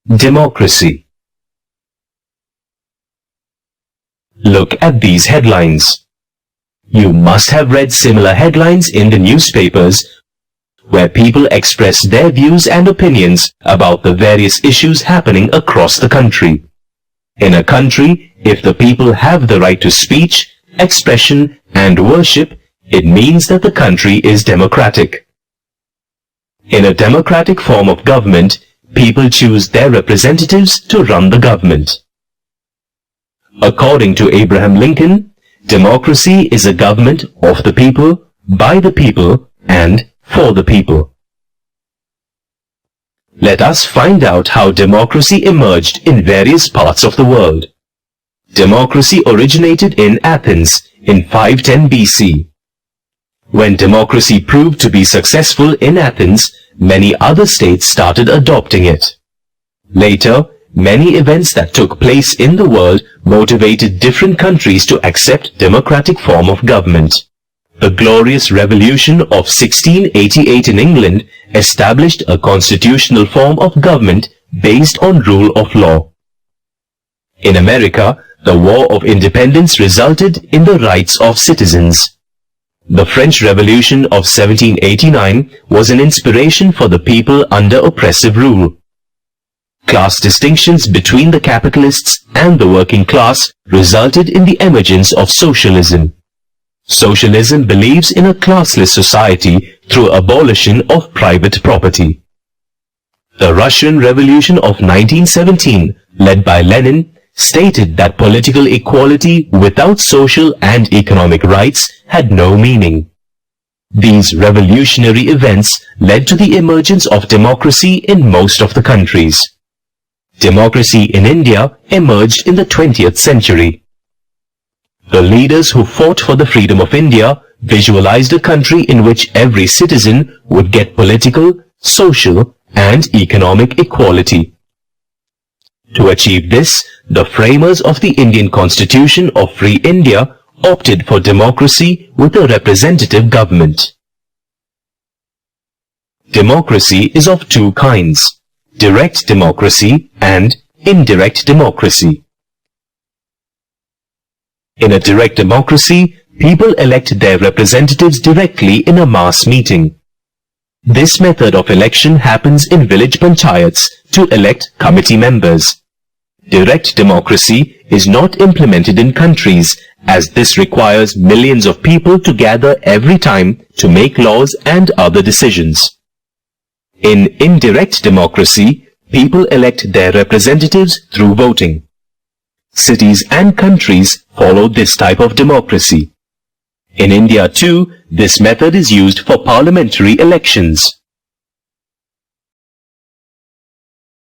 Democracy. Look at these headlines. You must have read similar headlines in the newspapers where people express their views and opinions about the various issues happening across the country. In a country, if the people have the right to speech, expression, and worship, it means that the country is democratic. In a democratic form of government, people choose their representatives to run the government. According to Abraham Lincoln, democracy is a government of the people, by the people, and for the people. Let us find out how democracy emerged in various parts of the world. Democracy originated in Athens in 510 BC. When democracy proved to be successful in Athens, many other states started adopting it. Later, many events that took place in the world motivated different countries to accept democratic form of government. The Glorious Revolution of 1688 in England established a constitutional form of government based on rule of law. In America, the War of Independence resulted in the rights of citizens. The French Revolution of 1789 was an inspiration for the people under oppressive rule. Class distinctions between the capitalists and the working class resulted in the emergence of socialism. Socialism believes in a classless society through abolition of private property. The Russian Revolution of 1917, led by Lenin, stated that political equality without social and economic rights had no meaning. These revolutionary events led to the emergence of democracy in most of the countries. Democracy in India emerged in the 20th century. The leaders who fought for the freedom of India visualized a country in which every citizen would get political, social, and economic equality. To achieve this, the framers of the Indian Constitution of Free India opted for democracy with a representative government. Democracy is of two kinds: direct democracy and indirect democracy. In a direct democracy, people elect their representatives directly in a mass meeting. This method of election happens in village panchayats to elect committee members. Direct democracy is not implemented in countries, as this requires millions of people to gather every time to make laws and other decisions. In indirect democracy, people elect their representatives through voting. Cities and countries follow this type of democracy. In India too, this method is used for parliamentary elections.